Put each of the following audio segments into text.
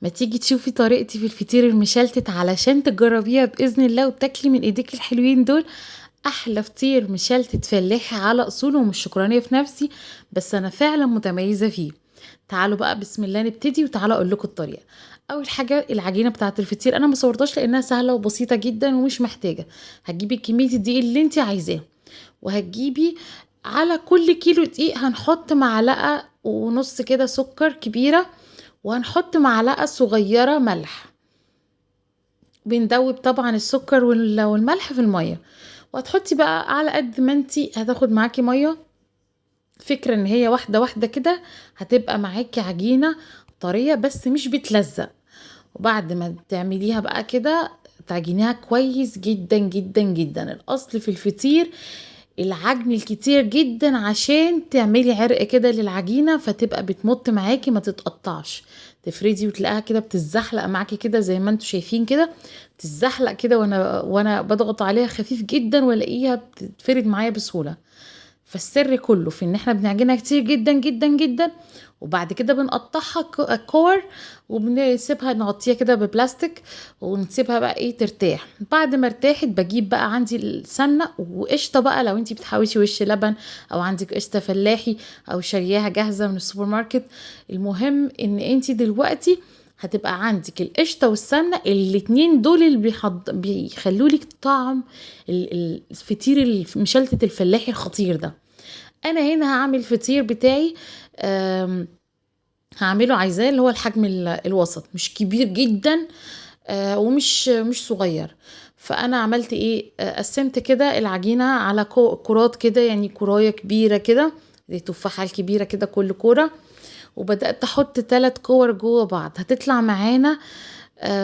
ما تيجي تشوفي طريقتي في الفطير المشلتت علشان تجربيها بإذن الله وتاكلي من ايديك الحلوين دول. احلى فطير مشلتت فلاحي على اصوله، ومش شكرانيه في نفسي، بس انا فعلا متميزه فيه. تعالوا بقى بسم الله نبتدي، وتعالوا اقول لكم الطريقه. اول حاجه العجينه بتاعه الفطير انا ما صورتهاش لانها سهله وبسيطه جدا ومش محتاجه. هتجيبي كميه الدقيق اللي انت عايزاه، وهتجيبي على كل كيلو دقيق هنحط معلقه ونص كده سكر كبيره، وهنحط معلقه صغيره ملح. بندوب طبعا السكر والملح في الميه، وهتحطي بقى على قد ما انتي هتاخد معاكي ميه. فكرة ان هي واحدة واحدة كده هتبقى معاكي عجينة طرية بس مش بتلزق. وبعد ما تعمليها بقى كده تعجنيها كويس جدا جدا جدا. الاصل في الفطير العجن الكتير جدا عشان تعملي عرق كده للعجينة فتبقى بتمط معاكي ما تتقطعش. تفردي وتلاقيها كده بتتزحلق معاكي كده زي ما انتوا شايفين كده، تتزحلق كده وانا بضغط عليها خفيف جدا والاقيها بتتفرد معايا بسهولة. فالسر كله في ان احنا بنعجنها كتير جدا جدا جدا، وبعد كده بنقطعها كور، وبنسيبها نغطيها كده ببلاستيك، ونسيبها بقى ايه ترتاح. بعد ما ارتاحت بجيب بقى عندي السمنه وقشطه بقى، لو انتي بتحوشي وش لبن او عندك قشطه فلاحي او شارياها جاهزه من السوبر ماركت. المهم ان انتي دلوقتي هتبقى عندك القشطه والسمنه، الاتنين دول اللي بيخلولك طعم الفطير المشلتت الفلاحي الخطير ده. انا هنا هعمل فطير بتاعي، هعمله عايزاه اللي هو الحجم الوسط، مش كبير جدا ومش صغير. فانا عملت ايه، قسمت كده العجينة على كرات كده، يعني كراية كبيرة كده زي التفاحة الكبيرة كده كل كورة، وبدأت احط 3 كور جوه بعض. هتطلع معانا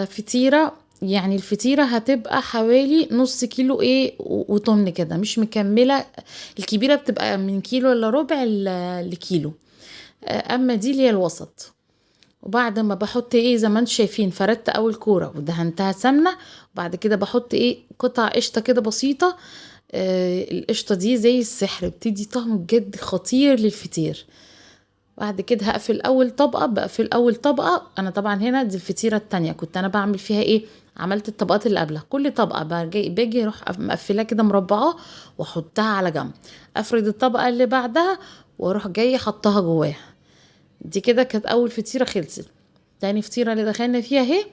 فطيرة، يعني الفطيرة هتبقى حوالي نص كيلو ايه وطن كده مش مكملة. الكبيرة بتبقى من كيلو الا ربع لكيلو، اما دي اللي هي الوسط. وبعد ما بحط ايه زي ما انتم شايفين فردت اول كورة ودهنتها سمنة، وبعد كده بحط ايه قطع قشطة كده بسيطة. القشطة دي زي السحر بتدي طعم بجد خطير للفطير. بعد كده هقفل اول طبقة. انا طبعا هنا دي الفطيرة التانية كنت انا بعمل فيها ايه، عملت الطبقات اللي قبلها. كل طبقة باجي اروح مقفلها كده مربعة واحطها على جنب، افرد الطبقة اللي بعدها واروح جاي حطها جواها. دي كده كانت اول فطيرة خلصت. تاني فطيرة اللي دخلنا فيها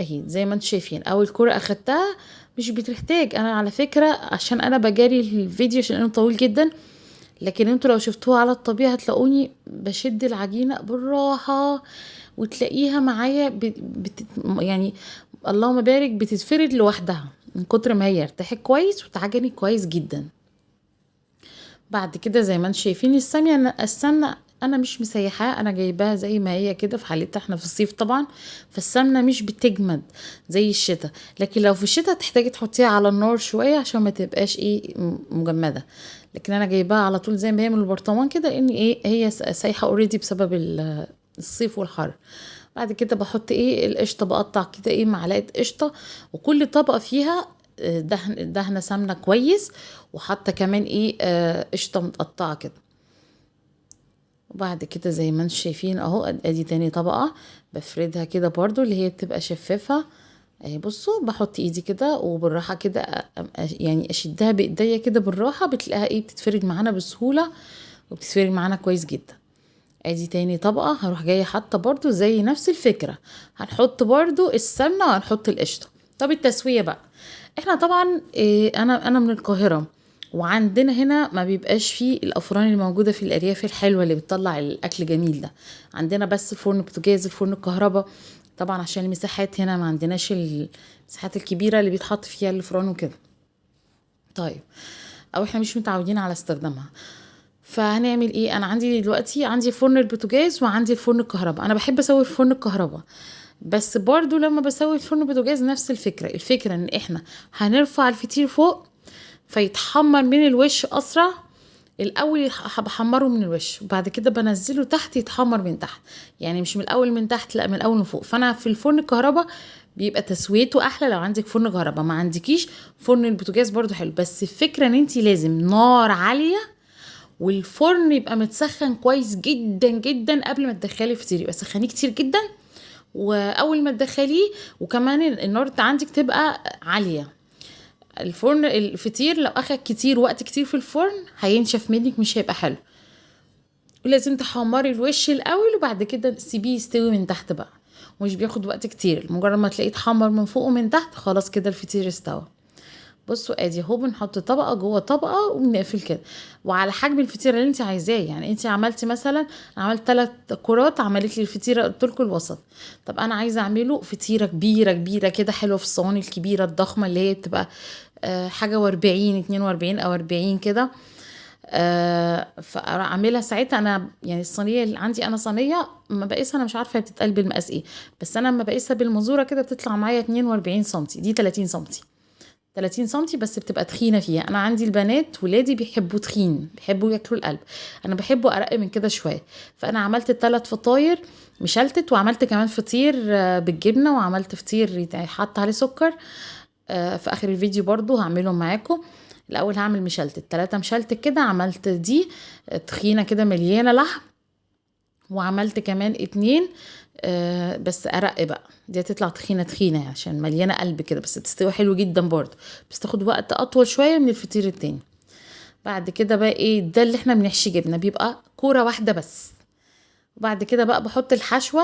اهي زي ما انتم شايفين اول كرة اخدتها. مش بتحتاج، انا على فكرة عشان انا بجاري الفيديو عشان انه طويل جدا، لكن انتوا لو شفتوها على الطبيعة هتلاقوني بشد العجينة بالراحة، وتلاقيها معايا يعني اللهم بارك بتتفرد لوحدها من كتر ما هي ارتاحت كويس وتعجني كويس جدا. بعد كده زي ما انتم شايفين السمنة انا مش مسيحاها، انا جايباها زي ما هي كده. في حالتها احنا في الصيف طبعا، فالسمنة مش بتجمد زي الشتاء، لكن لو في الشتاء تحتاجي تحطيها على النار شوية عشان ما تبقاش ايه مجمدة. لكن انا جايباها على طول زي ما هي من البرطمان كده، لان ايه هي سايحة اوريدي بسبب الصيف والحر. بعد كده بحط ايه القشطة، بقطع كده ايه معلقة قشطة، وكل طبقة فيها دهنة سمنة كويس، وحاطة كمان ايه قشطة متقطعة كده. وبعد كده زي ما انتم شايفين اهو ادي تاني طبقة بفردها كده برضو اللي هي بتبقى شفافة اهي. بصوا بحط ايدي كده وبالراحة كده يعني اشدها بايديا كده بالراحة، بتلاقيها ايه بتتفرد معانا بسهولة وبتتفرد معانا كويس جدا. ادي تاني طبقة هروح جاية حاطة برضو زي نفس الفكرة، هنحط برضو السمنة وهنحط القشطة. طب التسوية بقى، احنا طبعا إيه انا من القاهرة، وعندنا هنا ما بيبقاش فيه الافران اللي موجودة في الارياف الحلوة اللي بتطلع الاكل جميل ده. عندنا بس الفرن بوتاجاز الفرن الكهرباء، طبعا عشان المساحات هنا ما عندناش المساحات الكبيرة اللي بيتحط فيها الفران وكده. طيب، او احنا مش متعودين على استخدامها. فهنعمل ايه، انا عندي دلوقتي عندي فرن البوتاجاز وعندي الفرن الكهرباء. انا بحب اسوي في فرن الكهرباء، بس برضو لما بسوي الفرن البوتاجاز نفس الفكرة ان احنا هنرفع الفطير فوق فيتحمر من الوش اسرع. الاول بحمره من الوش وبعد كده بنزله تحت يتحمر من تحت، يعني مش من الاول من تحت، لا من الاول من فوق. فانا في الفرن الكهرباء بيبقى تسويته احلى. لو عندك فرن كهرباء، ما عندكيش فرن البوتاجاز برضو حلو، بس الفكرة ان انتي لازم نار عالية والفرن يبقى متسخن كويس جدا جدا قبل ما تدخلي الفطير، يبقى سخنيه كتير جدا واول ما تدخليه، وكمان النار عندك تبقى عاليه. الفرن الفطير لو اخد كتير وقت كتير في الفرن هينشف منك، مش هيبقى حلو. ولازم تحمري الوش الاول وبعد كده تسيبيه يستوي من تحت بقى، ومش بياخد وقت كتير، مجرد ما تلاقيه اتحمر من فوق ومن تحت خلاص كده الفطير استوى. بصوا ادي اهو بنحط طبقه جوه طبقه وبنقفل كده، وعلى حجم الفطيره اللي انت عايزاه. يعني انت عملتي مثلا، عملت 3 كرات، عملت لي الفطيره قلت لكم الوسط. طب انا عايزه اعمله فطيره كبيره كبيره كده حلوه، في الصواني الكبيره الضخمه اللي هي بتبقى حاجه و40 42 او 40 كده. فاعملها ساعتها انا. يعني الصينيه اللي عندي انا صينيه ما بقيسها، انا مش عارفه هي بتتقل بالمقاس ايه، بس انا لما بقيسها بالمزوره كده بتطلع معايا 42 سنتي، دي 30 سنتي. 30 سنتي بس بتبقى تخينه فيها. انا عندي البنات ولادي بيحبوا تخين، بيحبوا ياكلوا القلب، انا بحبه ارق من كده شويه. فانا عملت 3 فطاير مشلتت، وعملت كمان فطير بالجبنه، وعملت فطير حط عليه سكر. في اخر الفيديو برضو هعملهم معاكم. الاول هعمل مشلتت 3 مشلتت كده، عملت دي تخينه كده مليانه لحم، وعملت كمان 2 بس ارق بقى، دي هتطلع تخينه تخينه يعني عشان مليانه قلب كده، بس تستوي حلو جدا برضو، بس تاخد وقت اطول شويه من الفطير التاني. بعد كده بقى ايه ده اللي احنا بنحشي جبنه، بيبقى كوره واحده بس. وبعد كده بقى بحط الحشوه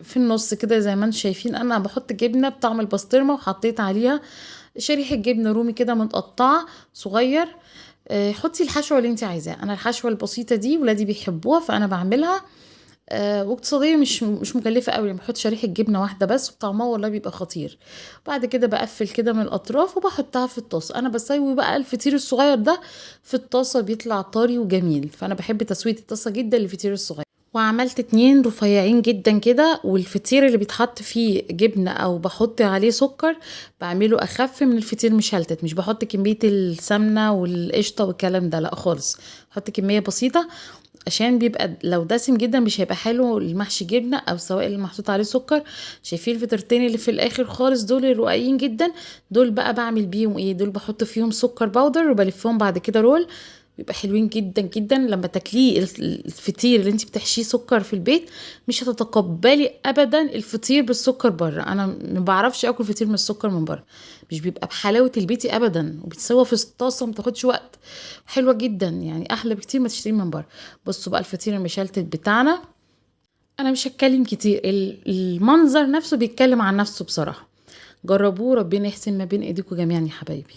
في النص كده زي ما انتم شايفين. انا بحط جبنه بطعم البسطرمه، وحطيت عليها شريحه جبنه رومي كده متقطعه صغير. حطي الحشوه اللي انت عايزاها. انا الحشوه البسيطه دي ولادي بيحبوها فانا بعملها. واقتصاديه، مش مكلفه قوي، بحط شريحه جبنه واحده بس وطعمها والله بيبقى خطير. بعد كده بقفل كده من الاطراف وبحطها في الطاسه. انا بسوي بقى الفطير الصغير ده في الطاسه، بيطلع طري وجميل، فانا بحب تسويه الطاسه جدا للفطير الصغير. وعملت 2 رفيعين جدا كده. والفطير اللي بيتحط فيه جبنة او بحط عليه سكر بعمله اخف من الفطير مشلتت، مش بحط كمية السمنة والقشطة والكلام ده، لا خالص، بحط كمية بسيطة عشان بيبقى لو دسم جدا مش هيبقى حلو المحشي جبنة او سواء اللي محطوط عليه سكر. شايفين الفطيرتين اللي في الاخر خالص دول الرقيقين جدا، دول بقى بعمل بيهم ايه، دول بحط فيهم سكر باودر وبلفهم بعد كده رول، بيبقى حلوين جدا جدا. لما تاكليه الفطير اللي انت بتحشيه سكر في البيت مش هتتقبلي ابدا الفطير بالسكر بره. انا ما بعرفش اكل فطير من السكر من بره، مش بيبقى بحلاوه البيتي ابدا، وبتسوى في الطاسه ما تاخدش وقت، حلوه جدا يعني، احلى بكتير ما تشتريه من بره. بصوا بقى الفطير المشلتت بتاعنا، انا مش هتكلم كتير، المنظر نفسه بيتكلم عن نفسه بصراحه. جربوه، ربنا يحسن ما بين ايديكم جميعا يا حبايبي.